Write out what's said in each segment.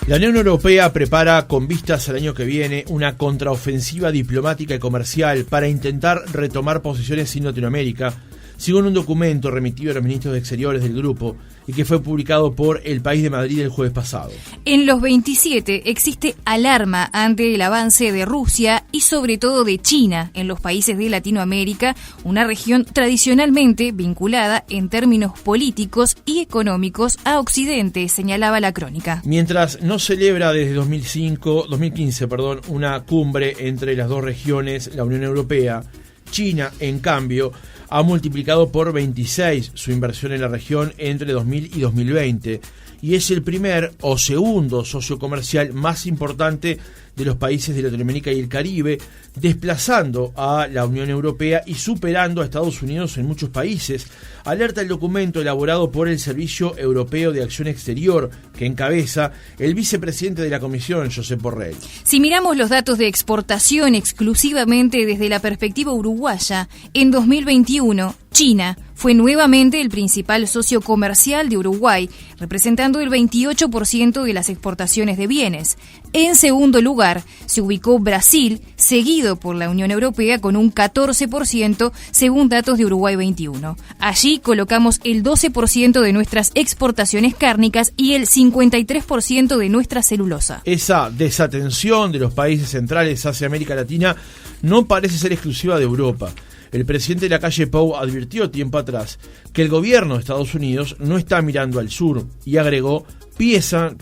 La Unión Europea prepara, con vistas al año que viene, una contraofensiva diplomática y comercial para intentar retomar posiciones en Latinoamérica, según un documento remitido a los ministros de Exteriores del grupo y que fue publicado por El País de Madrid el jueves pasado. En los 27 existe alarma ante el avance de Rusia y sobre todo de China en los países de Latinoamérica, una región tradicionalmente vinculada en términos políticos y económicos a Occidente, señalaba la crónica. Mientras no celebra desde 2015, una cumbre entre las dos regiones, la Unión Europea, China, en cambio, ha multiplicado por 26 su inversión en la región entre 2000 y 2020 y es el primer o segundo socio comercial más importante de los países de Latinoamérica y el Caribe, desplazando a la Unión Europea y superando a Estados Unidos en muchos países, alerta el documento elaborado por el Servicio Europeo de Acción Exterior, que encabeza el vicepresidente de la Comisión, Josep Borrell. Si miramos los datos de exportación exclusivamente desde la perspectiva uruguaya, en 2021, China fue nuevamente el principal socio comercial de Uruguay, representando el 28% de las exportaciones de bienes. En segundo lugar, se ubicó Brasil, seguido por la Unión Europea con un 14%, según datos de Uruguay 21. Allí colocamos el 12% de nuestras exportaciones cárnicas y el 53% de nuestra celulosa. Esa desatención de los países centrales hacia América Latina no parece ser exclusiva de Europa. El presidente de la calle Pou advirtió tiempo atrás que el gobierno de Estados Unidos no está mirando al sur y agregó, piensan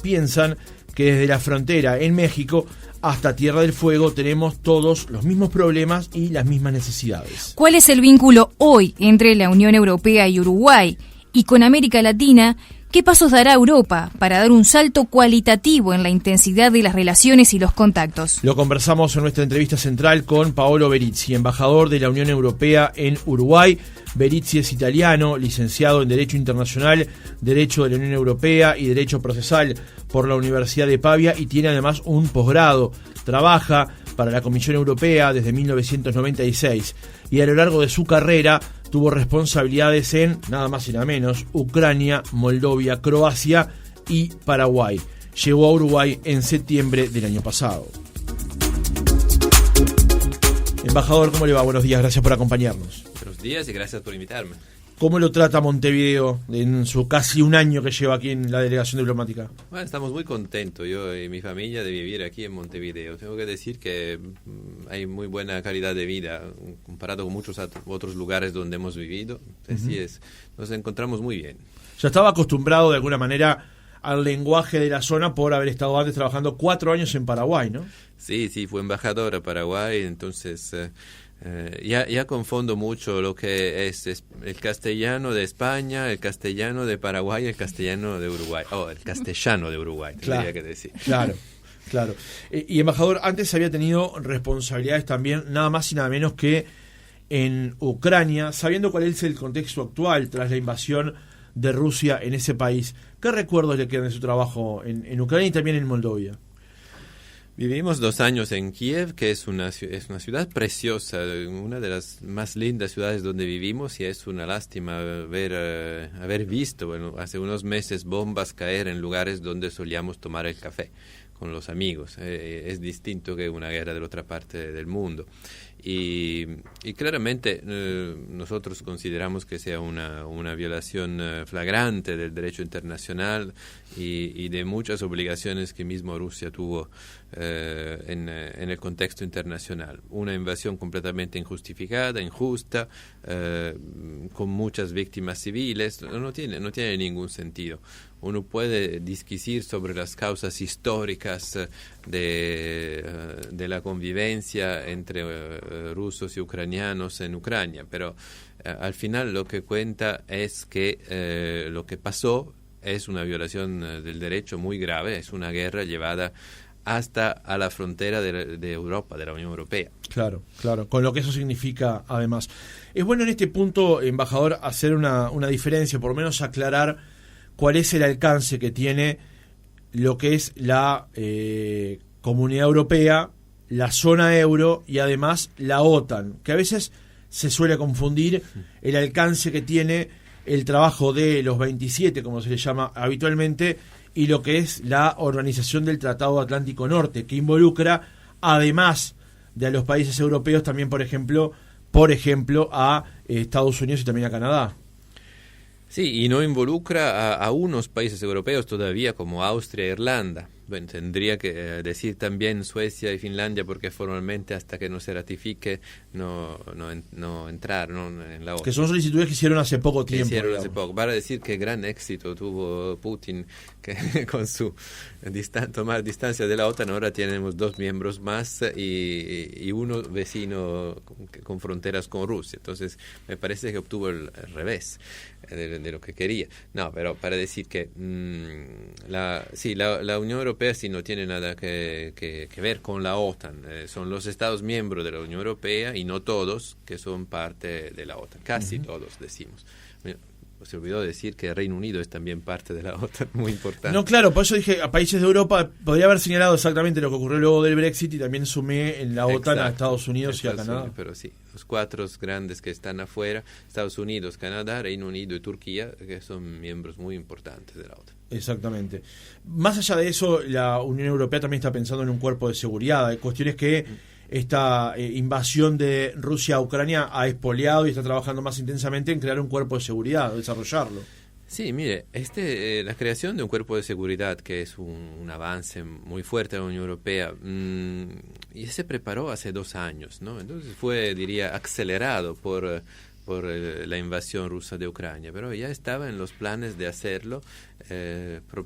que desde la frontera en México hasta Tierra del Fuego tenemos todos los mismos problemas y las mismas necesidades. ¿Cuál es el vínculo hoy entre la Unión Europea y Uruguay? Y con América Latina, ¿qué pasos dará Europa para dar un salto cualitativo en la intensidad de las relaciones y los contactos? Lo conversamos en nuestra entrevista central con Paolo Berizzi, embajador de la Unión Europea en Uruguay. Berizzi es italiano, licenciado en Derecho Internacional, Derecho de la Unión Europea y Derecho Procesal por la Universidad de Pavia y tiene además un posgrado. Trabaja para la Comisión Europea desde 1996 y a lo largo de su carrera tuvo responsabilidades en, nada más y nada menos, Ucrania, Moldavia, Croacia y Paraguay. Llegó a Uruguay en septiembre del año pasado. Embajador, ¿cómo le va? Buenos días, gracias por acompañarnos. Buenos días y gracias por invitarme. ¿Cómo lo trata Montevideo en su casi un año que lleva aquí en la delegación diplomática? Bueno, estamos muy contentos, yo y mi familia, de vivir aquí en Montevideo. Tengo que decir que hay muy buena calidad de vida comparado con muchos otros lugares donde hemos vivido. Así es, nos encontramos muy bien. Ya estaba acostumbrado de alguna manera al lenguaje de la zona por haber estado antes trabajando 4 años en Paraguay, ¿no? Sí, fue embajador a Paraguay, entonces ya confundo mucho lo que es el castellano de España, el castellano de Paraguay y el castellano de Uruguay. El castellano de Uruguay, tendría que decir. Claro. Y embajador, antes había tenido responsabilidades también, nada más y nada menos que en Ucrania, sabiendo cuál es el contexto actual tras la invasión de Rusia en ese país. ¿Qué recuerdos le quedan de su trabajo en Ucrania y también en Moldavia? Vivimos 2 años en Kiev, que es una ciudad preciosa, una de las más lindas ciudades donde vivimos, y es una lástima haber visto, hace unos meses bombas caer en lugares donde solíamos tomar el café con los amigos. Es distinto que una guerra de la otra parte del mundo. Y claramente nosotros consideramos que sea una violación flagrante del derecho internacional y de muchas obligaciones que mismo Rusia tuvo en el contexto internacional. Una invasión completamente injustificada, injusta, con muchas víctimas civiles, no tiene ningún sentido. Uno puede disquisir sobre las causas históricas de la convivencia entre rusos y ucranianos en Ucrania, pero al final lo que cuenta es que lo que pasó es una violación del derecho muy grave, es una guerra llevada hasta a la frontera de Europa, de la Unión Europea. Claro, con lo que eso significa además. Es bueno en este punto, embajador, hacer una diferencia, por lo menos aclarar cuál es el alcance que tiene lo que es la Comunidad Europea, la zona euro y además la OTAN, que a veces se suele confundir el alcance que tiene el trabajo de los 27, como se le llama habitualmente, y lo que es la Organización del Tratado Atlántico Norte, que involucra, además de a los países europeos, también, por ejemplo, a Estados Unidos y también a Canadá. Sí, y no involucra a unos países europeos todavía como Austria e Irlanda. Bueno, tendría que decir también Suecia y Finlandia, porque formalmente hasta que no se ratifique no entraron en la OTAN. Que son solicitudes que hicieron hace poco tiempo. Para decir que gran éxito tuvo Putin, que con su tomar distancia de la OTAN, ahora tenemos 2 miembros más y uno vecino con fronteras con Rusia. Entonces me parece que obtuvo el revés de lo que quería. No, pero para decir que la Unión Europea sí no tiene nada que ver con la OTAN. Son los Estados miembros de la Unión Europea, y no todos, que son parte de la OTAN. Casi todos, decimos. Se olvidó decir que el Reino Unido es también parte de la OTAN, muy importante. No, claro, por eso dije, a países de Europa, podría haber señalado exactamente lo que ocurrió luego del Brexit, y también sumé en la OTAN a Estados Unidos y a Canadá. Pero sí, los 4 grandes que están afuera, Estados Unidos, Canadá, Reino Unido y Turquía, que son miembros muy importantes de la OTAN. Exactamente. Más allá de eso, la Unión Europea también está pensando en un cuerpo de seguridad. Hay cuestiones que esta invasión de Rusia a Ucrania ha expoliado y está trabajando más intensamente en crear un cuerpo de seguridad, desarrollarlo. Sí, mire, la creación de un cuerpo de seguridad, que es un avance muy fuerte de la Unión Europea, y se preparó hace 2 años, ¿no? Entonces fue, diría, acelerado por la invasión rusa de Ucrania, pero ya estaba en los planes de hacerlo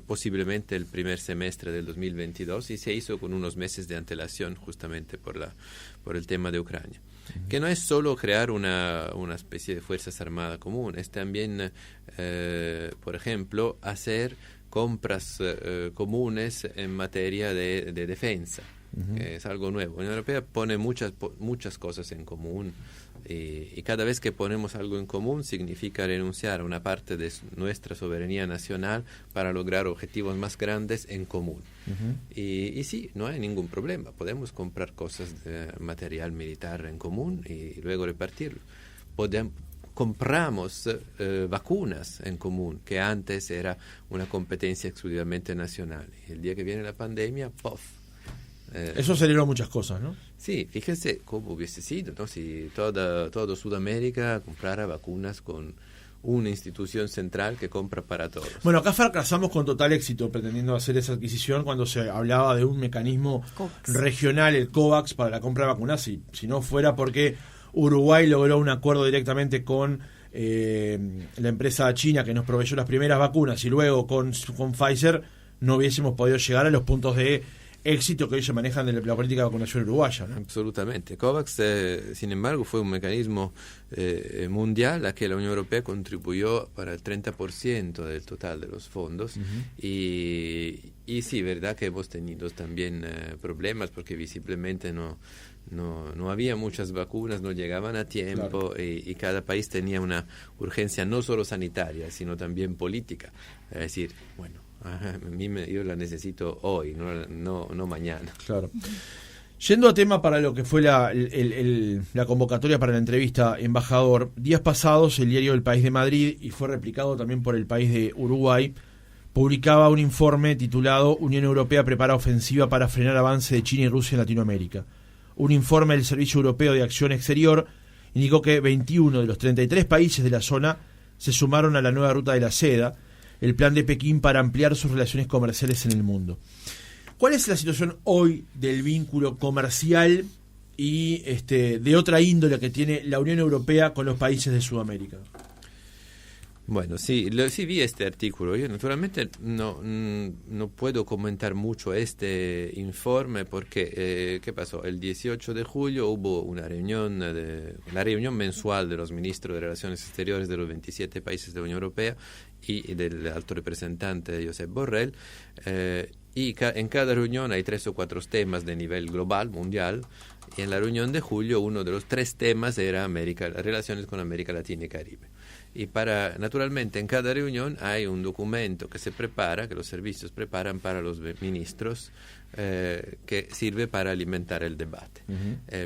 posiblemente el primer semestre del 2022, y se hizo con unos meses de antelación justamente por el tema de Ucrania. Que no es solo crear una especie de fuerzas armadas común, es también, por ejemplo, hacer compras comunes en materia de defensa. Es algo nuevo. La Unión Europea pone muchas cosas en común, y cada vez que ponemos algo en común significa renunciar a una parte de nuestra soberanía nacional para lograr objetivos más grandes en común. Y sí, no hay ningún problema. Podemos comprar cosas de material militar en común y luego repartirlo. Compramos vacunas en común, que antes era una competencia exclusivamente nacional. Y el día que viene la pandemia, ¡puff! Eso aceleró muchas cosas, ¿no? Sí, fíjese cómo hubiese sido, ¿no? Si toda Sudamérica comprara vacunas con una institución central que compra para todos. Bueno, acá fracasamos con total éxito pretendiendo hacer esa adquisición cuando se hablaba de un mecanismo regional, el COVAX, para la compra de vacunas. Si no fuera porque Uruguay logró un acuerdo directamente con la empresa china que nos proveyó las primeras vacunas, y luego con Pfizer, no hubiésemos podido llegar a los puntos de éxito que hoy se manejan de la política de vacunación uruguaya, ¿no? Absolutamente. COVAX, sin embargo, fue un mecanismo mundial a que la Unión Europea contribuyó para el 30% del total de los fondos. Y sí, verdad que hemos tenido también problemas, porque visiblemente no había muchas vacunas, no llegaban a tiempo, claro. y cada país tenía una urgencia no solo sanitaria, sino también política. Es decir, bueno, yo la necesito hoy, no mañana. Claro. Yendo a tema para lo que fue la convocatoria para la entrevista, embajador, días pasados el diario El País de Madrid, y fue replicado también por El País de Uruguay, publicaba un informe titulado Unión Europea prepara ofensiva para frenar avance de China y Rusia en Latinoamérica. Un informe del Servicio Europeo de Acción Exterior indicó que 21 de los 33 países de la zona se sumaron a la nueva ruta de la seda, el plan de Pekín para ampliar sus relaciones comerciales en el mundo. ¿Cuál es la situación hoy del vínculo comercial y de otra índole que tiene la Unión Europea con los países de Sudamérica? Bueno, sí vi este artículo. Yo naturalmente no puedo comentar mucho este informe porque, ¿qué pasó? El 18 de julio hubo una reunión, la reunión mensual de los ministros de Relaciones Exteriores de los 27 países de la Unión Europea y del alto representante Josep Borrell, y en cada reunión hay 3 o 4 temas de nivel global, mundial, y en la reunión de julio uno de los 3 temas era las relaciones con América Latina y Caribe. Y naturalmente en cada reunión hay un documento que se prepara, que los servicios preparan para los ministros, que sirve para alimentar el debate.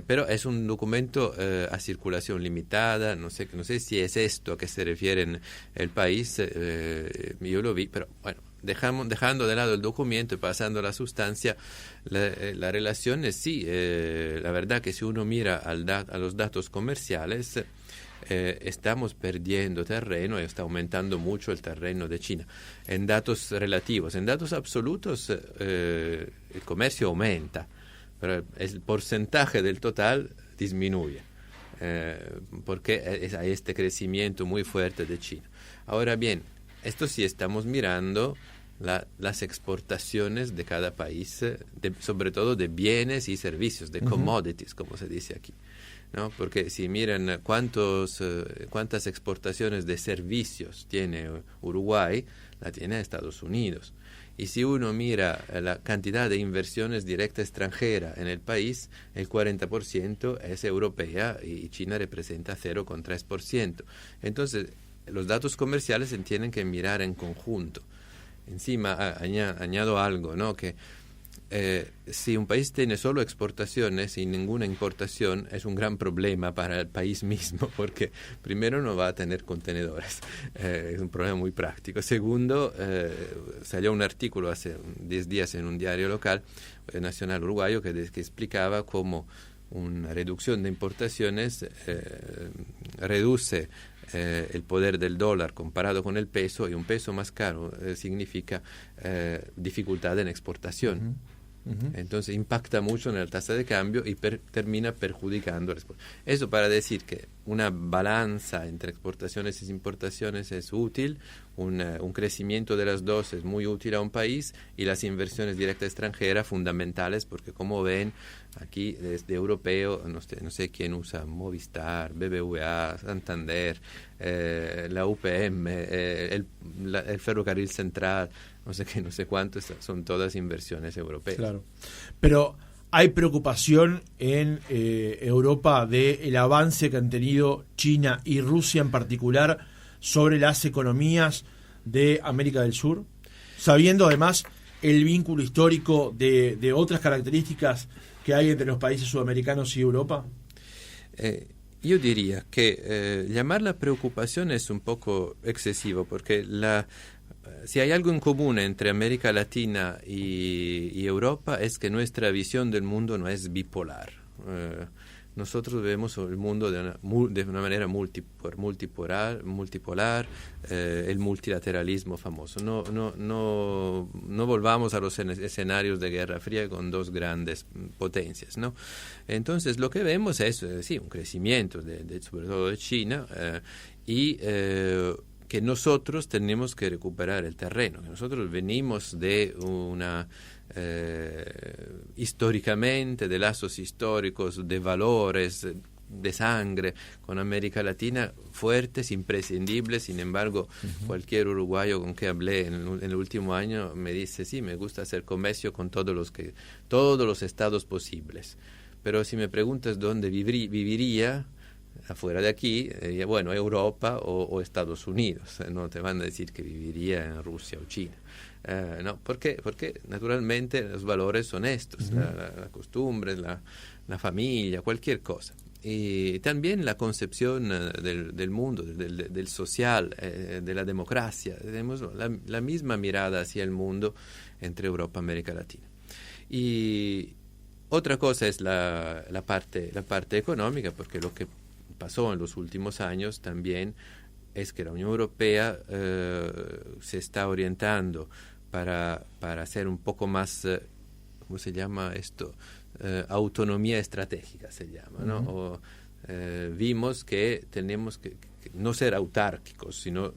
Pero es un documento a circulación limitada, no sé si es esto a que se refiere el país, yo lo vi, pero bueno, dejando de lado el documento y pasando a la sustancia, la relación es sí, la verdad que si uno mira a los datos comerciales, estamos perdiendo terreno y está aumentando mucho el terreno de China. En datos relativos, en datos absolutos, el comercio aumenta, pero el porcentaje del total disminuye, porque hay este crecimiento muy fuerte de China. Ahora bien, esto sí estamos mirando las exportaciones de cada país, sobre todo de bienes y servicios, de commodities, como se dice aquí, ¿no? Porque si miran cuántas exportaciones de servicios tiene Uruguay, la tiene Estados Unidos. Y si uno mira la cantidad de inversiones directas extranjeras en el país, el 40% es europea y China representa 0,3%. Entonces, los datos comerciales se tienen que mirar en conjunto. Encima, añado algo, ¿no? Que si un país tiene solo exportaciones y ninguna importación, es un gran problema para el país mismo, porque primero no va a tener contenedores, es un problema muy práctico. Segundo, salió un artículo hace 10 días en un diario local, nacional uruguayo, que explicaba cómo una reducción de importaciones reduce el poder del dólar comparado con el peso, y un peso más caro significa dificultad en exportación. Entonces impacta mucho en la tasa de cambio y termina perjudicando. Eso para decir que una balanza entre exportaciones y importaciones es útil, un crecimiento de las dos es muy útil a un país, y las inversiones directas extranjeras fundamentales, porque como ven, aquí desde europeo, no sé quién usa Movistar, BBVA, Santander, la UPM, el Ferrocarril Central, no sé cuánto, son todas inversiones europeas. Claro. Pero hay preocupación en Europa del avance que han tenido China y Rusia en particular sobre las economías de América del Sur, sabiendo además el vínculo histórico de otras características que hay entre los países sudamericanos y Europa. Yo diría que llamar la preocupación es un poco excesivo, porque si hay algo en común entre América Latina y Europa, es que nuestra visión del mundo no es bipolar. Nosotros vemos el mundo de una manera multipolar, el multilateralismo famoso. No volvamos a los escenarios de Guerra Fría con dos grandes potencias, ¿no? Entonces lo que vemos es un crecimiento sobre todo de China, y que nosotros tenemos que recuperar el terreno. Nosotros venimos de históricamente, de lazos históricos, de valores, de sangre con América Latina fuertes, imprescindibles. Sin embargo, cualquier uruguayo con que hablé en el último año me dice, sí, me gusta hacer comercio con todos los estados posibles. Pero si me preguntas dónde viviría afuera de aquí, bueno, Europa o Estados Unidos. No te van a decir que viviría en Rusia o China. No, porque naturalmente los valores son estos, la costumbre, la familia, cualquier cosa. Y también la concepción del mundo, del social, de la democracia. Tenemos la misma mirada hacia el mundo entre Europa y América Latina. Y otra cosa es la parte económica, porque lo que pasó en los últimos años también es que la Unión Europea se está orientando para hacer un poco más, ¿cómo se llama esto? Autonomía estratégica se llama, ¿no? Vimos que tenemos que no ser autárquicos, sino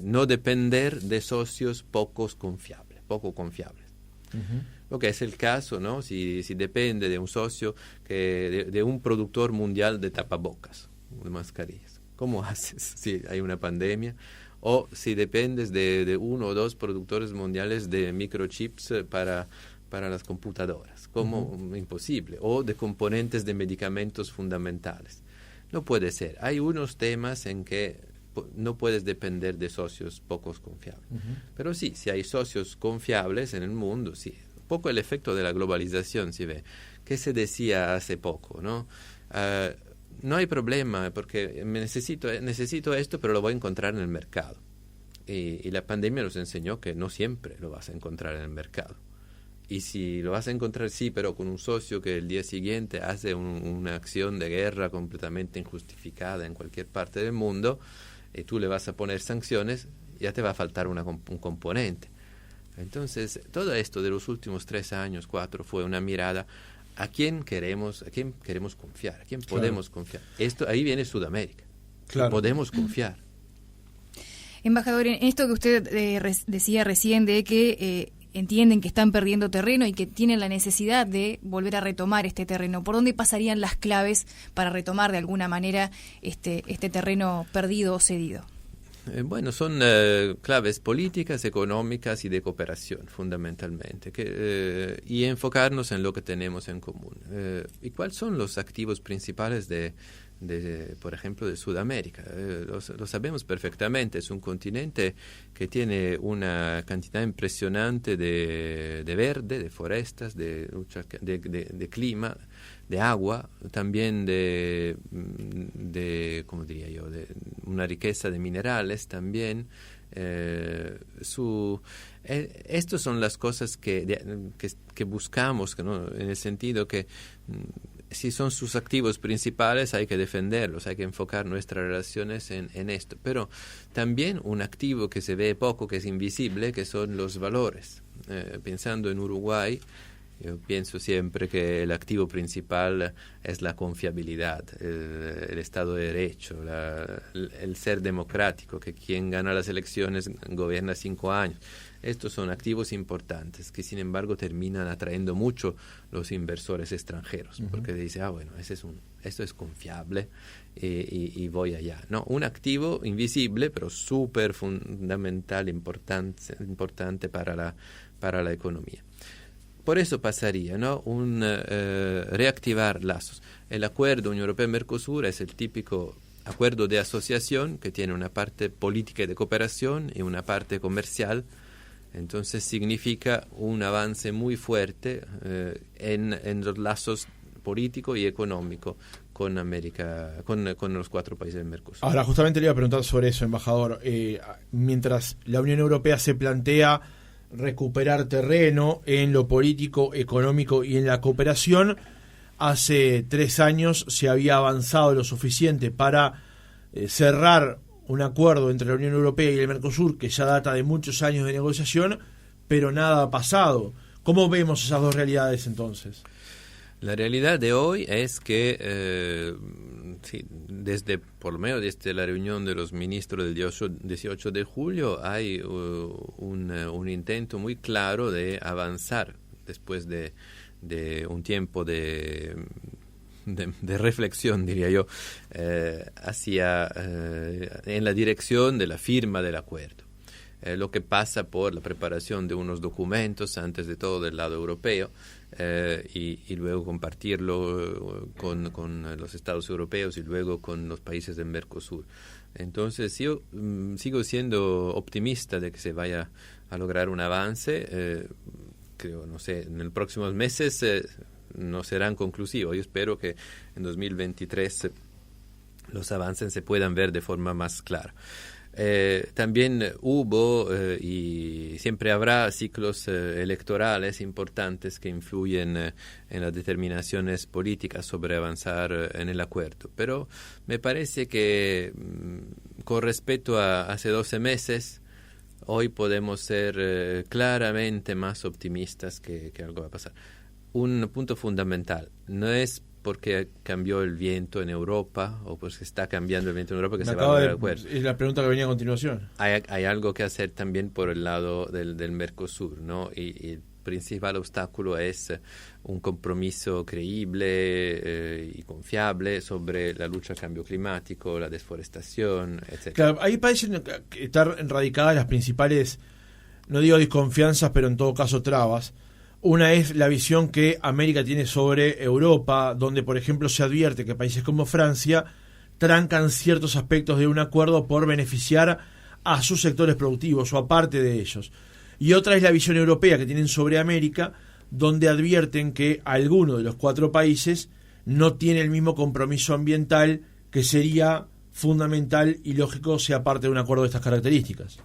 no depender de socios poco confiables. Lo que es el caso, ¿no? Si depende de un socio, de un productor mundial de tapabocas, de mascarillas. ¿Cómo haces si hay una pandemia? O si dependes de uno o dos productores mundiales de microchips para las computadoras. ¿Cómo? Imposible. O de componentes de medicamentos fundamentales. No puede ser. Hay unos temas en que no puedes depender de socios pocos confiables. Pero sí, si hay socios confiables en el mundo, sí. Un poco el efecto de la globalización, si ve. ¿Qué se decía hace poco, no? No hay problema, porque necesito esto, pero lo voy a encontrar en el mercado. Y la pandemia nos enseñó que no siempre lo vas a encontrar en el mercado. Y si lo vas a encontrar, sí, pero con un socio que el día siguiente hace una acción de guerra completamente injustificada en cualquier parte del mundo, y tú le vas a poner sanciones, ya te va a faltar un componente. Entonces, todo esto de los últimos 3 años, 4, fue una mirada a quién queremos confiar, a quién podemos confiar. Ahí viene Sudamérica. Claro. Podemos confiar. Embajador, en esto que usted decía recién de que entienden que están perdiendo terreno y que tienen la necesidad de volver a retomar este terreno, ¿por dónde pasarían las claves para retomar de alguna manera este terreno perdido o cedido? Bueno, son claves políticas, económicas y de cooperación, fundamentalmente, y enfocarnos en lo que tenemos en común. ¿Y cuáles son los activos principales por ejemplo, de Sudamérica? Lo sabemos perfectamente. Es un continente que tiene una cantidad impresionante de verde, de forestas, de clima, de agua, también de ¿cómo diría yo?, de una riqueza de minerales también. Estas son las cosas que buscamos, ¿no? En el sentido que si son sus activos principales hay que defenderlos, hay que enfocar nuestras relaciones en esto. Pero también un activo que se ve poco, que es invisible, que son los valores. Pensando en Uruguay, yo pienso siempre que el activo principal es la confiabilidad, el Estado de Derecho, el ser democrático, que quien gana las elecciones gobierna 5 años. Estos son activos importantes que, sin embargo, terminan atrayendo mucho los inversores extranjeros, porque dicen, bueno, esto es confiable y voy allá. No, un activo invisible, pero súper fundamental, importante para la economía. Por eso pasaría, ¿no?, reactivar lazos. El acuerdo Unión Europea-Mercosur es el típico acuerdo de asociación que tiene una parte política y de cooperación y una parte comercial. Entonces significa un avance muy fuerte en los lazos político y económico con América, con los 4 países del Mercosur. Ahora, justamente le iba a preguntar sobre eso, embajador. Mientras la Unión Europea se plantea recuperar terreno en lo político, económico y en la cooperación, hace 3 años se había avanzado lo suficiente para cerrar un acuerdo entre la Unión Europea y el Mercosur que ya data de muchos años de negociación, pero nada ha pasado. ¿Cómo vemos esas dos realidades entonces? La realidad de hoy es que, por lo menos desde la reunión de los ministros del 18 de julio, hay un intento muy claro de avanzar después de un tiempo de reflexión, diría yo, en la dirección de la firma del acuerdo. Lo que pasa por la preparación de unos documentos, antes de todo del lado europeo, y luego compartirlo con los Estados europeos y luego con los países del Mercosur. Entonces yo sigo siendo optimista de que se vaya a lograr un avance. Creo, no sé, en los próximos meses no serán conclusivos. Yo espero que en 2023 los avances se puedan ver de forma más clara. También hubo y siempre habrá ciclos electorales importantes que influyen en las determinaciones políticas sobre avanzar en el acuerdo. Pero me parece que con respecto a hace 12 meses, hoy podemos ser claramente más optimistas que algo va a pasar. Un punto fundamental, no es porque cambió el viento en Europa o porque está cambiando el viento en Europa que se va a lograr el acuerdo. Es la pregunta que venía a continuación. Hay algo que hacer también por el lado del Mercosur, ¿no? Y el principal obstáculo es un compromiso creíble y confiable sobre la lucha al cambio climático, la desforestación, etc. Claro, ahí parecen estar radicadas las principales, no digo desconfianzas, pero en todo caso trabas. Una es la visión que América tiene sobre Europa, donde, por ejemplo, se advierte que países como Francia trancan ciertos aspectos de un acuerdo por beneficiar a sus sectores productivos o a parte de ellos. Y otra es la visión europea que tienen sobre América, donde advierten que alguno de los 4 países no tiene el mismo compromiso ambiental que sería fundamental y lógico sea parte de un acuerdo de estas características.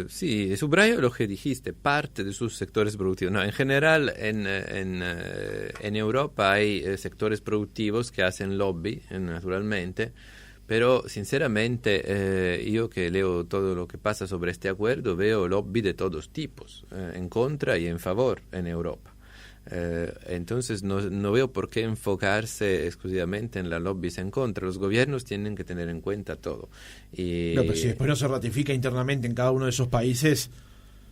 Sí, subrayo lo que dijiste, parte de sus sectores productivos. No, en general, en Europa hay sectores productivos que hacen lobby, naturalmente, pero sinceramente yo que leo todo lo que pasa sobre este acuerdo, veo lobby de todos tipos, en contra y en favor en Europa. Entonces no veo por qué enfocarse exclusivamente en la lobbies en contra. Los gobiernos tienen que tener en cuenta todo. No, pero si después no se ratifica internamente en cada uno de esos países,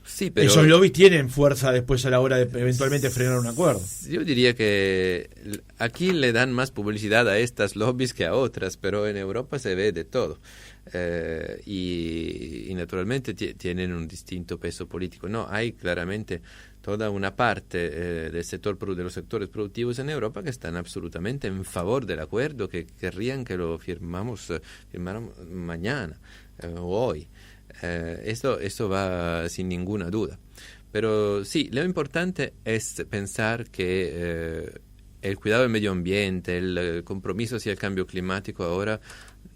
sí, pero esos lobbies tienen fuerza después a la hora de eventualmente frenar un acuerdo. Yo diría que aquí le dan más publicidad a estas lobbies que a otras, pero en Europa se ve de todo. Y naturalmente tienen un distinto peso político. No, hay claramente toda una parte del sector de los sectores productivos en Europa que están absolutamente en favor del acuerdo, que querrían que lo firmáramos mañana o hoy. Eso va sin ninguna duda. Pero sí, lo importante es pensar que el cuidado del medio ambiente, el compromiso hacia el cambio climático ahora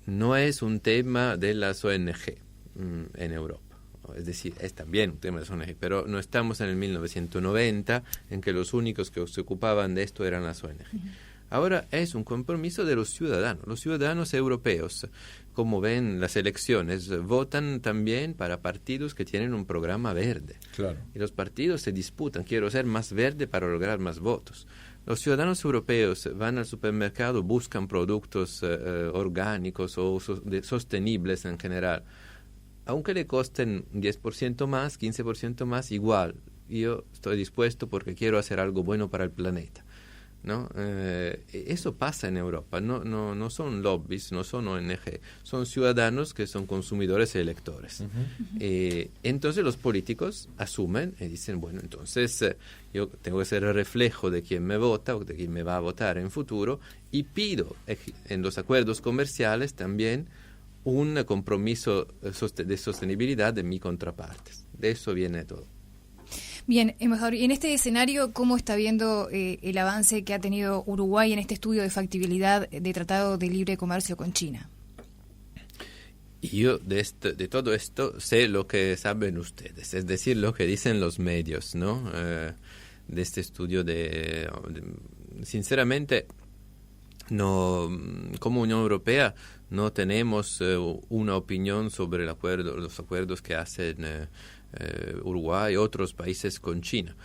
no es un tema de las ONG en Europa. Es decir, es también un tema de las ONG, pero no estamos en el 1990 en que los únicos que se ocupaban de esto eran las ONG. Ahora es un compromiso de los ciudadanos. Los ciudadanos europeos, como ven las elecciones, votan también para partidos que tienen un programa verde. Claro. Y los partidos se disputan, quiero ser más verde para lograr más votos. Los ciudadanos europeos van al supermercado, buscan productos orgánicos o sostenibles en general. Aunque le costen 10% más, 15% más, igual, yo estoy dispuesto porque quiero hacer algo bueno para el planeta, ¿no? Eso pasa en Europa, no son lobbies, no son ONG, son ciudadanos que son consumidores y electores. Entonces los políticos asumen y dicen, bueno, entonces yo tengo que ser el reflejo de quien me vota o de quien me va a votar en futuro, y pido en los acuerdos comerciales también un compromiso de sostenibilidad de mi contrapartes. De eso viene todo. Bien, embajador, y en este escenario, ¿cómo está viendo el avance que ha tenido Uruguay en este estudio de factibilidad de Tratado de Libre Comercio con China? Y yo de todo esto sé lo que saben ustedes, es decir, lo que dicen los medios, ¿no? De este estudio sinceramente, no, como Unión Europea no tenemos una opinión sobre los acuerdos que hacen Uruguay y otros países con China.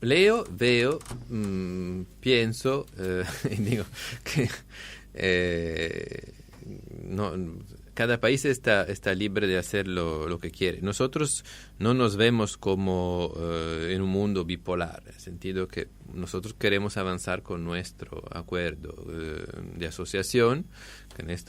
Leo, veo, pienso y digo que cada país está libre de hacer lo que quiere. Nosotros no nos vemos como en un mundo bipolar, en el sentido que nosotros queremos avanzar con nuestro acuerdo de asociación,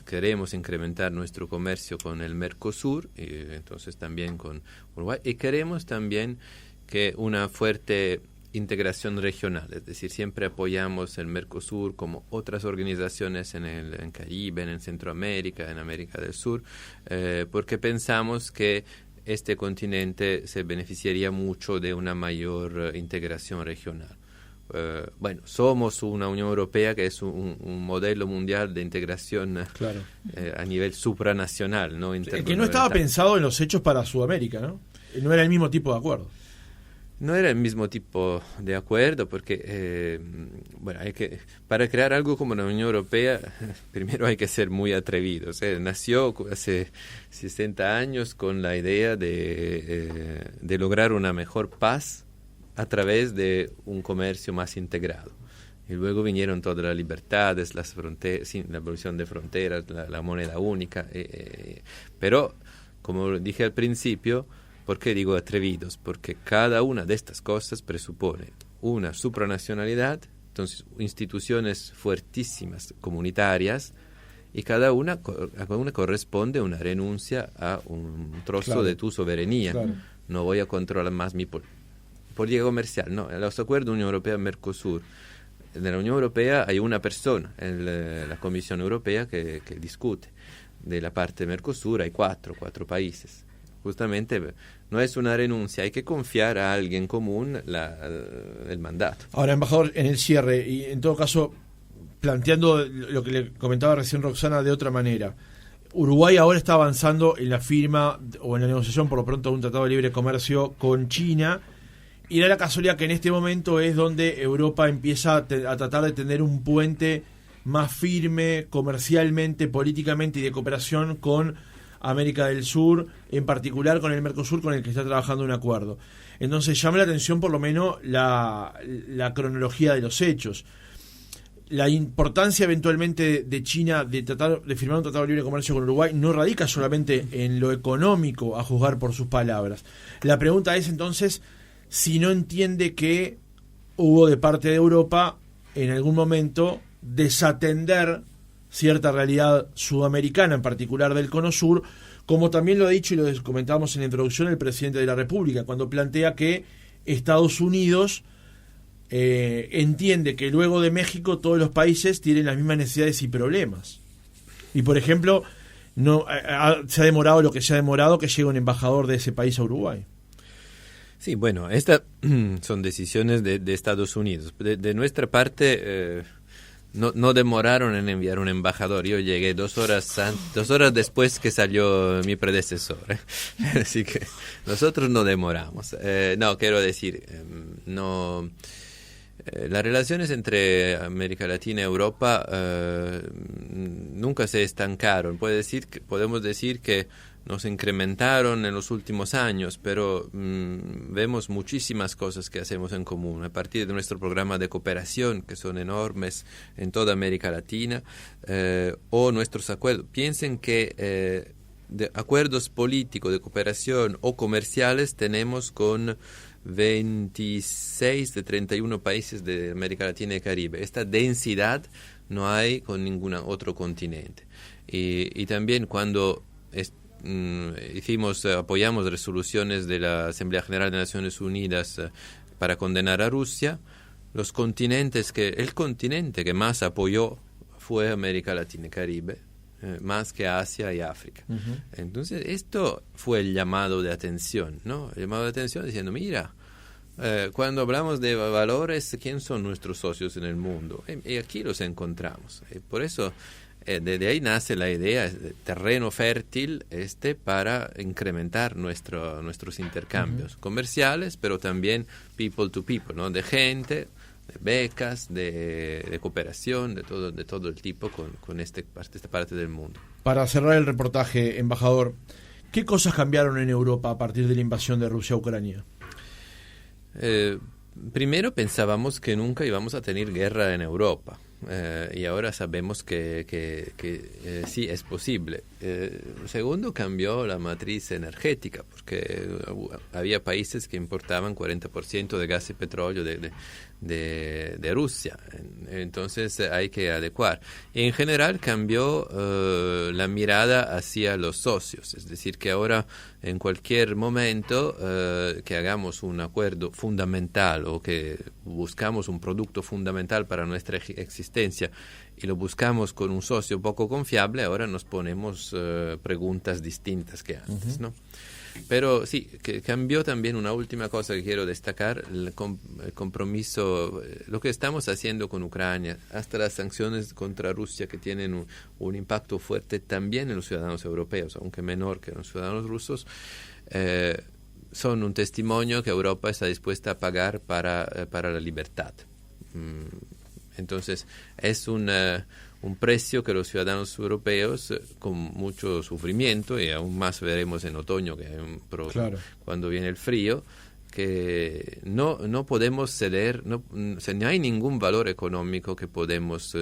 queremos incrementar nuestro comercio con el Mercosur, y entonces también con Uruguay, y queremos también que una fuerte integración regional, es decir, siempre apoyamos el Mercosur como otras organizaciones en Caribe, en Centroamérica, en América del Sur, porque pensamos que este continente se beneficiaría mucho de una mayor integración regional. Bueno, somos una Unión Europea que es un modelo mundial de integración, claro, a nivel supranacional, ¿no? Que no estaba pensado en los hechos para Sudamérica, ¿no? No era el mismo tipo de acuerdo. No era el mismo tipo de acuerdo porque, bueno, para crear algo como la Unión Europea, primero hay que ser muy atrevidos. Nació hace 60 años con la idea de lograr una mejor paz a través de un comercio más integrado. Y luego vinieron todas las libertades, las fronteras, la abolición de fronteras, la moneda única. Pero, como dije al principio, ¿por qué digo atrevidos? Porque cada una de estas cosas presupone una supranacionalidad, entonces instituciones fuertísimas comunitarias, y cada una corresponde una renuncia a un trozo, claro, de tu soberanía. Claro. No voy a controlar más mi política comercial. No, en los acuerdos Unión Europea-Mercosur, en la Unión Europea hay una persona, la Comisión Europea que discute. De la parte de Mercosur hay cuatro países. Justamente no es una renuncia, hay que confiar a alguien común el mandato. Ahora, embajador, en el cierre, y en todo caso, planteando lo que le comentaba recién Roxana de otra manera, Uruguay ahora está avanzando en la firma o en la negociación, por lo pronto, de un tratado de libre comercio con China, y da la casualidad que en este momento es donde Europa empieza a tratar de tener un puente más firme comercialmente, políticamente y de cooperación con América del Sur, en particular con el Mercosur, con el que está trabajando un acuerdo. Entonces llama la atención por lo menos la cronología de los hechos. La importancia eventualmente de China de tratar de firmar un tratado de libre comercio con Uruguay no radica solamente en lo económico, a juzgar por sus palabras. La pregunta es entonces si no entiende que hubo de parte de Europa en algún momento desatender cierta realidad sudamericana, en particular del Cono Sur, como también lo ha dicho y lo comentábamos en la introducción el presidente de la República, cuando plantea que Estados Unidos entiende que luego de México todos los países tienen las mismas necesidades y problemas. Y por ejemplo, no se ha demorado lo que se ha demorado que llegue un embajador de ese país a Uruguay. Sí, bueno, estas son decisiones de Estados Unidos. De nuestra parte, no demoraron en enviar un embajador. Yo llegué 2 horas después que salió mi predecesor. Así que nosotros no demoramos. No, quiero decir, no. Las relaciones entre América Latina y Europa nunca se estancaron. Podemos decir que nos incrementaron en los últimos años, pero vemos muchísimas cosas que hacemos en común a partir de nuestro programa de cooperación, que son enormes en toda América Latina, o nuestros acuerdos. Piensen que de acuerdos políticos de cooperación o comerciales tenemos con 26 de 31 países de América Latina y Caribe. Esta densidad no hay con ningún otro continente. Y también cuando apoyamos resoluciones de la Asamblea General de Naciones Unidas para condenar a Rusia, el continente que más apoyó fue América Latina y Caribe, más que Asia y África. Uh-huh. Entonces, esto fue el llamado de atención, ¿no? El llamado de atención diciendo, mira, cuando hablamos de valores, ¿quién son nuestros socios en el mundo? Y aquí los encontramos. Por eso, desde ahí nace la idea de terreno fértil para incrementar nuestros intercambios comerciales, pero también people to people, ¿no? De gente, de becas, de cooperación, de todo el tipo con esta parte del mundo. Para cerrar el reportaje, embajador, ¿qué cosas cambiaron en Europa a partir de la invasión de Rusia a Ucrania? Primero pensábamos que nunca íbamos a tener guerra en Europa. Y ahora sabemos que sí es posible. Segundo, cambió la matriz energética, porque había países que importaban 40% de gas y petróleo de Rusia. Entonces hay que adecuar. Y en general cambió la mirada hacia los socios. Es decir, que ahora en cualquier momento que hagamos un acuerdo fundamental o que buscamos un producto fundamental para nuestra existencia y lo buscamos con un socio poco confiable, ahora nos ponemos preguntas distintas que antes, ¿no? Pero sí, que cambió también una última cosa que quiero destacar, el compromiso, lo que estamos haciendo con Ucrania, hasta las sanciones contra Rusia que tienen un impacto fuerte también en los ciudadanos europeos, aunque menor que en los ciudadanos rusos, son un testimonio que Europa está dispuesta a pagar para la libertad. Entonces, es un precio que los ciudadanos europeos, con mucho sufrimiento, y aún más veremos en otoño, que hay claro, cuando viene el frío, que no podemos ceder, no hay ningún valor económico que podemos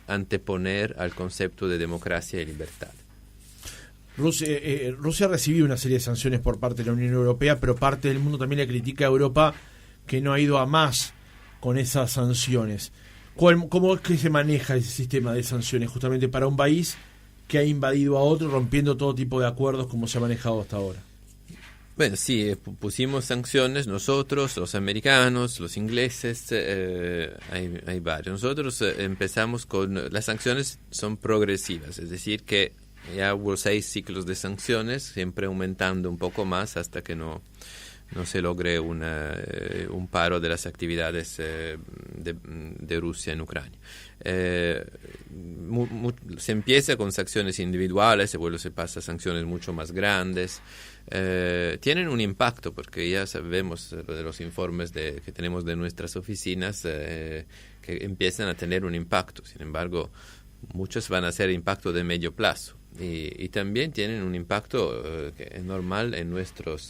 anteponer al concepto de democracia y libertad. Rusia ha recibido una serie de sanciones por parte de la Unión Europea, pero parte del mundo también le critica a Europa que no ha ido a más con esas sanciones. ¿Cómo es que se maneja ese sistema de sanciones justamente para un país que ha invadido a otro, rompiendo todo tipo de acuerdos como se ha manejado hasta ahora? Bueno, sí, pusimos sanciones nosotros, los americanos, los ingleses, hay varios. Nosotros empezamos con... Las sanciones son progresivas, es decir, que ya hubo 6 ciclos de sanciones, siempre aumentando un poco más hasta que no no se logre un paro de las actividades de Rusia en Ucrania. Se empieza con sanciones individuales y luego se pasa a sanciones mucho más grandes. Tienen un impacto, porque ya sabemos de los informes que tenemos de nuestras oficinas que empiezan a tener un impacto. Sin embargo, muchos van a ser impacto de medio plazo y también tienen un impacto que es normal en nuestros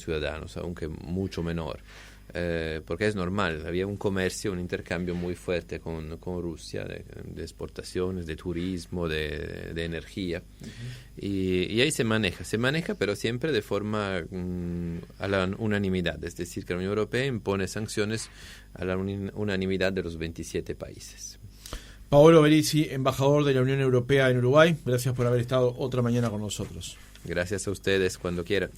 ciudadanos, aunque mucho menor. Porque es normal, había un comercio, un intercambio muy fuerte con Rusia de exportaciones, de turismo, de energía. Y ahí se maneja, pero siempre de forma a la unanimidad, es decir, que la Unión Europea impone sanciones a la unanimidad de los 27 países. Paolo Berizzi, embajador de la Unión Europea en Uruguay, gracias por haber estado otra mañana con nosotros. Gracias a ustedes, cuando quieran.